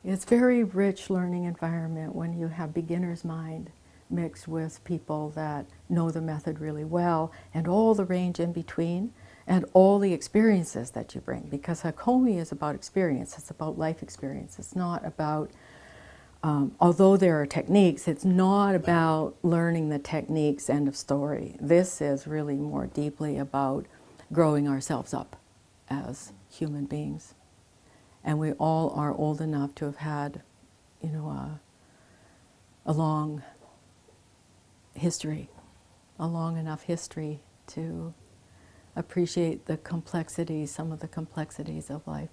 It's a very rich learning environment when you have beginner's mind mixed with people that know the method really well, and all the range in between, and all the experiences that you bring. Because Hakomi is about experience, it's about life experience. It's not about, although there are techniques, it's not about learning the techniques, end of story. This is really more deeply about growing ourselves up as human beings. And we all are old enough to have had, you know, a long history, a long enough history to appreciate the complexities, some of the complexities of life.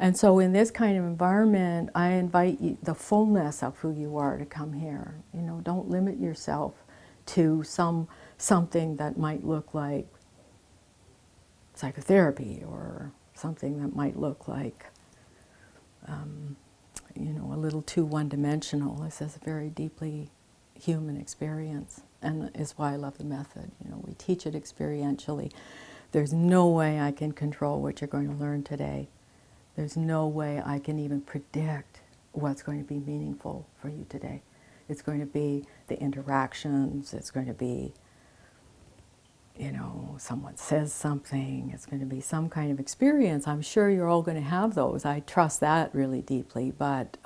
And so in this kind of environment, I invite you, the fullness of who you are, to come here. You know, don't limit yourself to something that might look like psychotherapy, or something that might look like, you know, a little too one-dimensional. This is a very deeply human experience, and is why I love the method. You know, we teach it experientially. There's no way I can control what you're going to learn today. There's no way I can even predict what's going to be meaningful for you today. It's going to be the interactions, it's going to be, you know, someone says something, it's going to be some kind of experience. I'm sure you're all going to have those. I trust that really deeply, but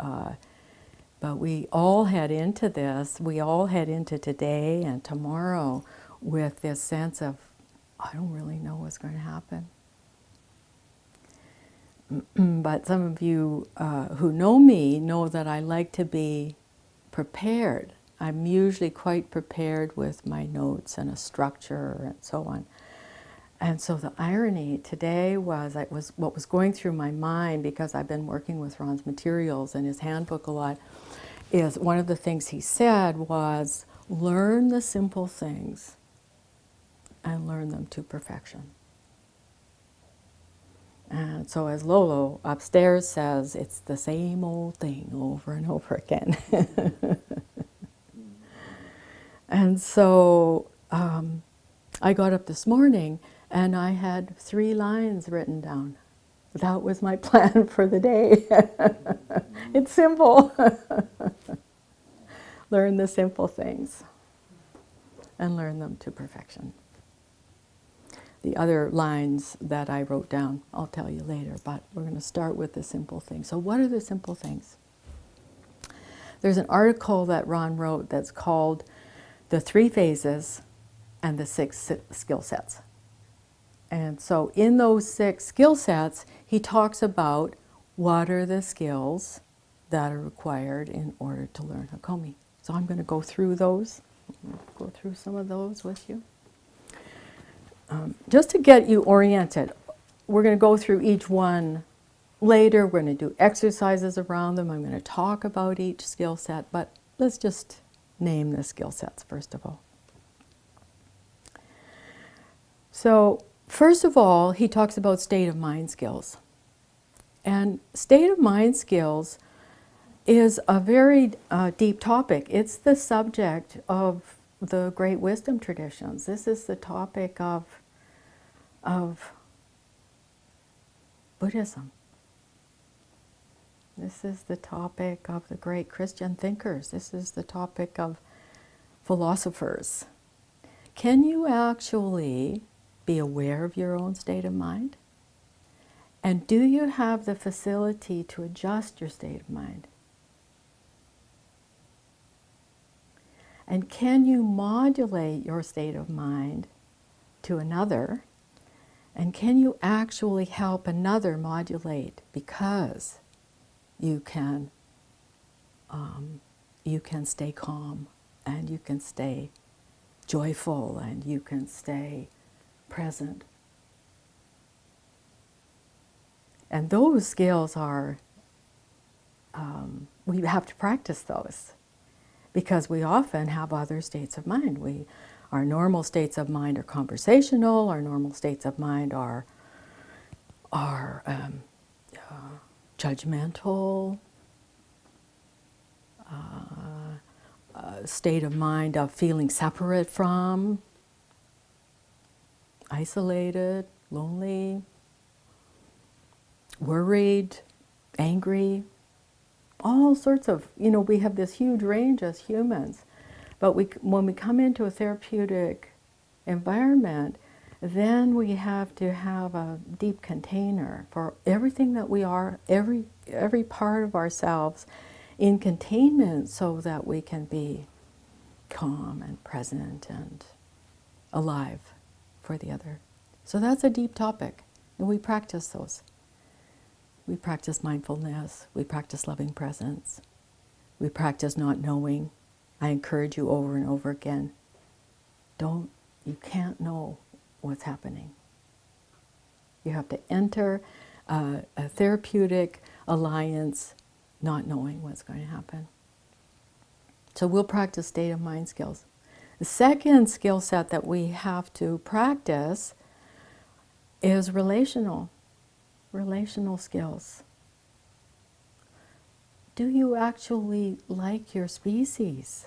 we all head into this, we all head into today and tomorrow with this sense of, I don't really know what's going to happen. But some of you who know me know that I like to be prepared. I'm usually quite prepared with my notes and a structure and so on. And so the irony today was what was going through my mind, because I've been working with Ron's materials and his handbook a lot, is one of the things he said was, learn the simple things and learn them to perfection. And so as Lolo upstairs says, it's the same old thing over and over again. And so I got up this morning and I had 3 lines written down. That was my plan for the day. It's simple. Learn the simple things and learn them to perfection. The other lines that I wrote down, I'll tell you later, but we're going to start with the simple things. So what are the simple things? There's an article that Ron wrote that's called The 3 Phases and the 6 Skill Sets. And so in those 6 skill sets, he talks about what are the skills that are required in order to learn Hakomi. So I'm going to go through those, go through some of those with you. Just to get you oriented, we're going to go through each one later. We're going to do exercises around them. I'm going to talk about each skill set, but let's just name the skill sets first of all. So first of all, he talks about state of mind skills. And state of mind skills is a very deep topic. It's the subject of the great wisdom traditions. This is the topic of Buddhism. This is the topic of the great Christian thinkers. This is the topic of philosophers. Can you actually be aware of your own state of mind? And do you have the facility to adjust your state of mind? And can you modulate your state of mind to another? And can you actually help another modulate, because you can stay calm, and you can stay joyful, and you can stay present. And those skills are, we have to practice those, because we often have other states of mind. Our normal states of mind are conversational, our normal states of mind are judgmental, state of mind of feeling separate from, isolated, lonely, worried, angry. all sorts of, we have this huge range as humans. But when we come into a therapeutic environment, then we have to have a deep container for everything that we are, every part of ourselves in containment, so that we can be calm and present and alive for the other. So that's a deep topic, and we practice those. We practice mindfulness, we practice loving presence, we practice not knowing. I encourage you over and over again, you can't know what's happening. You have to enter a therapeutic alliance not knowing what's going to happen. So we'll practice state of mind skills. The second skill set that we have to practice is relational skills. Do you actually like your species?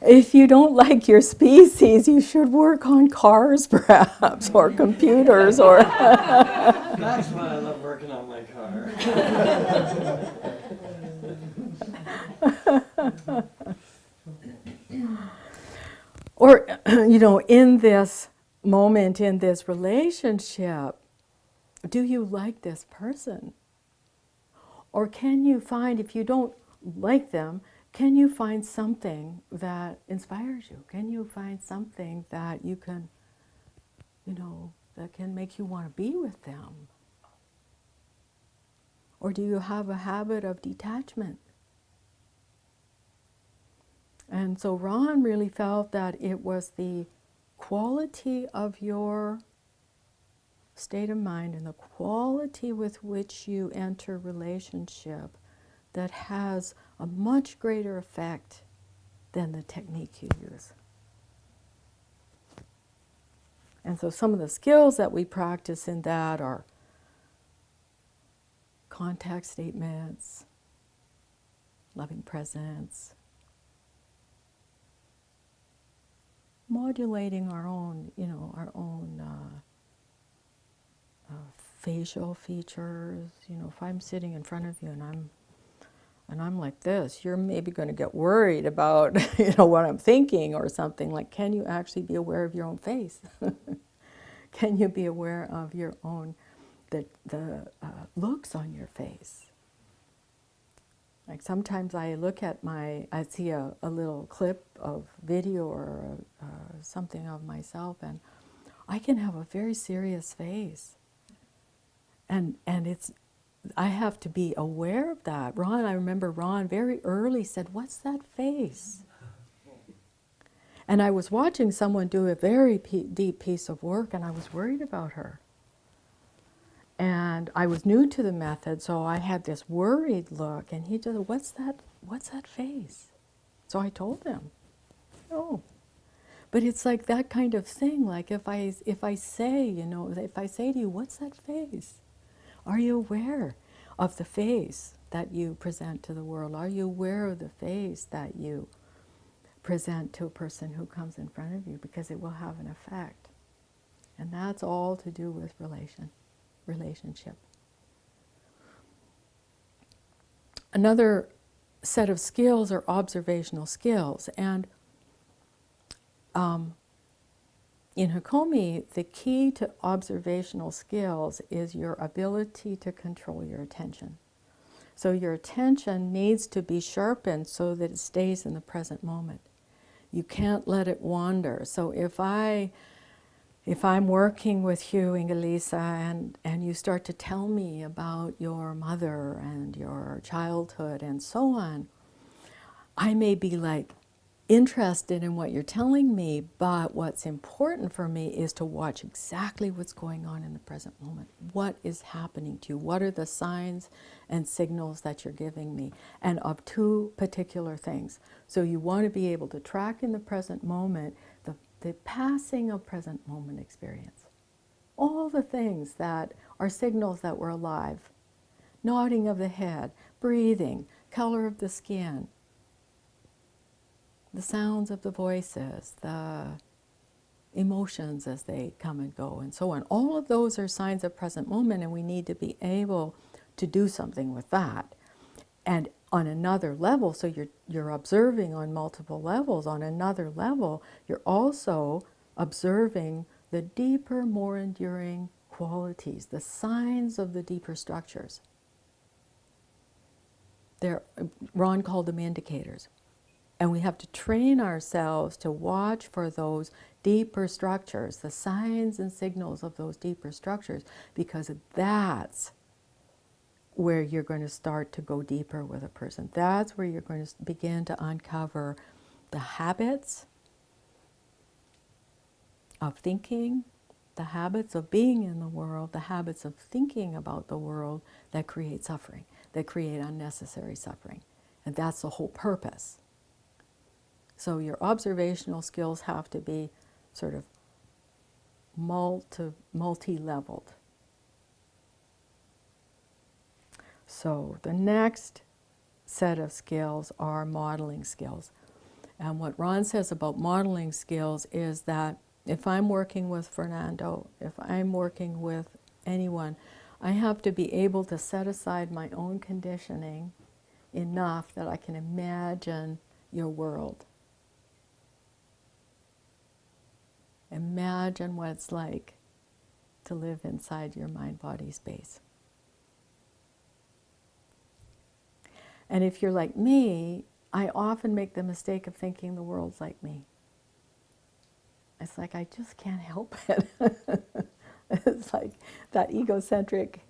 If you don't like your species, you should work on cars perhaps, or computers, or... That's why I love working on my car. Or, in this moment, in this relationship, do you like this person? Or can you find, if you don't like them, can you find something that inspires you? Can you find something that you can, that can make you want to be with them? Or do you have a habit of detachment? And so Ron really felt that it was the quality of your state of mind and the quality with which you enter relationship that has a much greater effect than the technique you use. And so some of the skills that we practice in that are contact statements, loving presence, modulating our own, facial features. If I'm sitting in front of you and I'm like this, you're maybe going to get worried about, what I'm thinking or something. Like, can you actually be aware of your own face? Can you be aware of your own, the looks on your face? Like sometimes I look at I see a little clip of video or something of myself, and I can have a very serious face. And I have to be aware of that. I remember Ron very early said, "What's that face?" And I was watching someone do a very deep piece of work, and I was worried about her. And I was new to the method, so I had this worried look, and he just, what's that face? So I told him, "Oh." But it's like that kind of thing, like if I say, if I say to you, "What's that face?" Are you aware of the face that you present to the world? Are you aware of the face that you present to a person who comes in front of you? Because it will have an effect. And that's all to do with relationship. Another set of skills are observational skills. And in Hakomi, the key to observational skills is your ability to control your attention. So your attention needs to be sharpened so that it stays in the present moment. You can't let it wander. So if I'm working with you, Ingelisa, and you start to tell me about your mother and your childhood and so on, I may be like interested in what you're telling me, but what's important for me is to watch exactly what's going on in the present moment. What is happening to you? What are the signs and signals that you're giving me? And of two particular things. So you want to be able to track in the present moment the passing of present moment experience. All the things that are signals that we're alive. Nodding of the head, breathing, color of the skin, the sounds of the voices, the emotions as they come and go, and so on. All of those are signs of present moment, and we need to be able to do something with that. And on another level, so you're observing on multiple levels, on another level, you're also observing the deeper, more enduring qualities, the signs of the deeper structures. Ron called them indicators. And we have to train ourselves to watch for those deeper structures, the signs and signals of those deeper structures, because that's where you're going to start to go deeper with a person. That's where you're going to begin to uncover the habits of thinking, the habits of being in the world, the habits of thinking about the world that create suffering, that create unnecessary suffering. And that's the whole purpose. So your observational skills have to be sort of multi-leveled. So the next set of skills are modeling skills. And what Ron says about modeling skills is that if I'm working with Fernando, if I'm working with anyone, I have to be able to set aside my own conditioning enough that I can imagine your world. Imagine what it's like to live inside your mind-body space. And if you're like me, I often make the mistake of thinking the world's like me. It's like I just can't help it. It's like that egocentric,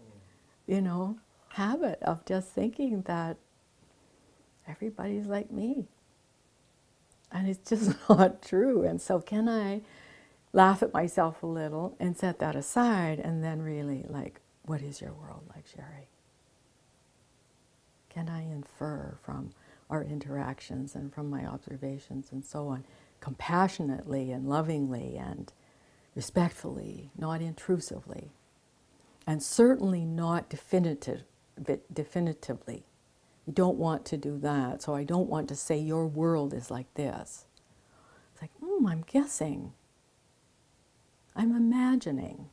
habit of just thinking that everybody's like me. And it's just not true. And so can I laugh at myself a little and set that aside and then really, like, what is your world like, Sherry? Can I infer from our interactions and from my observations and so on, compassionately and lovingly and respectfully, not intrusively, and certainly not definitively. You don't want to do that, so I don't want to say your world is like this. It's like, I'm guessing. I'm imagining.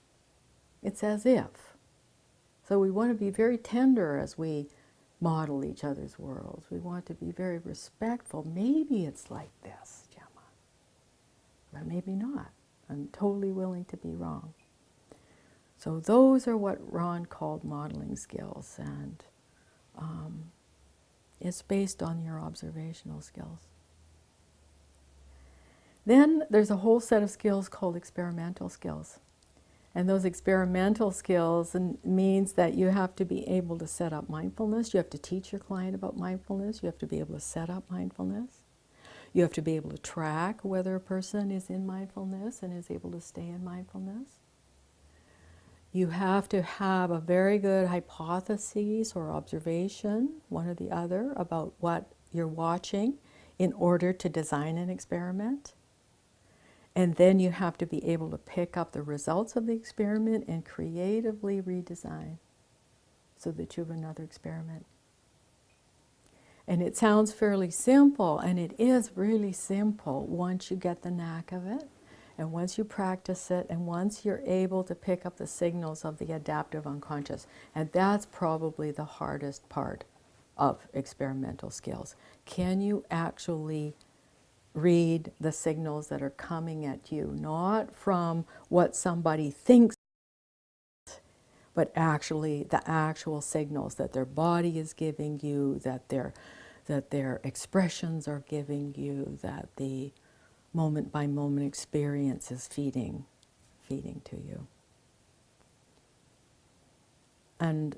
It's as if. So we want to be very tender as we model each other's worlds. We want to be very respectful. Maybe it's like this, Gemma, but maybe not. I'm totally willing to be wrong. So those are what Ron called modeling skills, and it's based on your observational skills. Then there's a whole set of skills called experimental skills. And those experimental skills means that you have to be able to set up mindfulness. You have to teach your client about mindfulness. You have to be able to set up mindfulness. You have to be able to track whether a person is in mindfulness and is able to stay in mindfulness. You have to have a very good hypothesis or observation, one or the other, about what you're watching in order to design an experiment. And then you have to be able to pick up the results of the experiment and creatively redesign so that you have another experiment. And it sounds fairly simple, and it is really simple once you get the knack of it, and once you practice it, and once you're able to pick up the signals of the adaptive unconscious. And that's probably the hardest part of experimental skills. Can you actually read the signals that are coming at you, not from what somebody thinks, but actually the actual signals that their body is giving you, that their expressions are giving you, that the moment by moment experience is feeding to you. And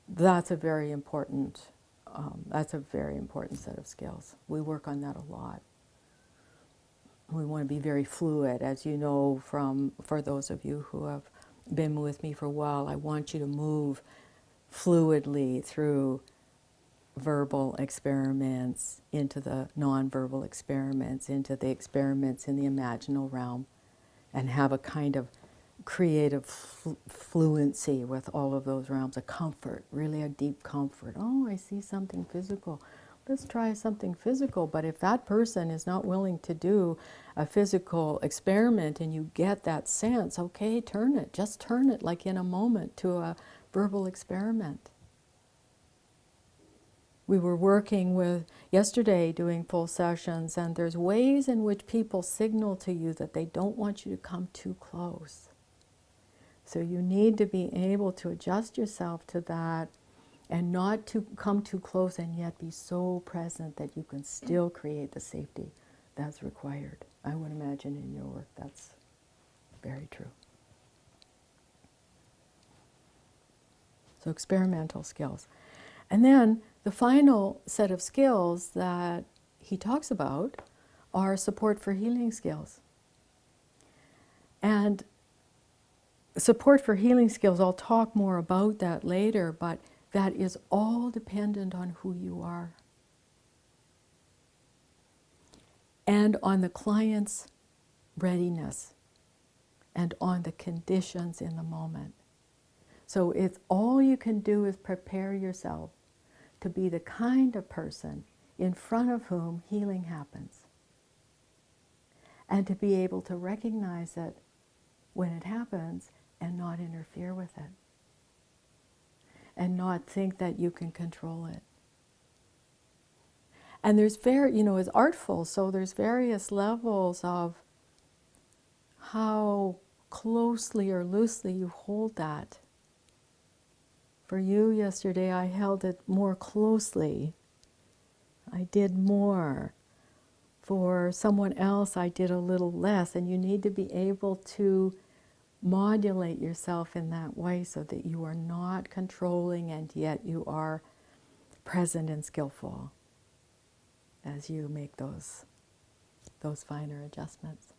that's a very important set of skills. We work on that a lot. We want to be very fluid, as you know, for those of you who have been with me for a while. I want you to move fluidly through verbal experiments, into the non-verbal experiments, into the experiments in the imaginal realm, and have a kind of creative fluency with all of those realms, a comfort, really a deep comfort. Oh, I see something physical. let's try something physical. But if that person is not willing to do a physical experiment and you get that sense, okay, turn it. Just turn it like in a moment to a verbal experiment. We were working with, yesterday, doing full sessions, and there's ways in which people signal to you that they don't want you to come too close. So you need to be able to adjust yourself to that and not to come too close and yet be so present that you can still create the safety that's required. I would imagine in your work that's very true. So experimental skills. And then the final set of skills that he talks about are support for healing skills. And support for healing skills, I'll talk more about that later, but that is all dependent on who you are and on the client's readiness and on the conditions in the moment. So it's all you can do is prepare yourself to be the kind of person in front of whom healing happens, and to be able to recognize it when it happens and not interfere with it, and not think that you can control it. And there's it's artful, so there's various levels of how closely or loosely you hold that. For you yesterday, I held it more closely. I did more. For someone else, I did a little less. And you need to be able to modulate yourself in that way so that you are not controlling and yet you are present and skillful as you make those finer adjustments.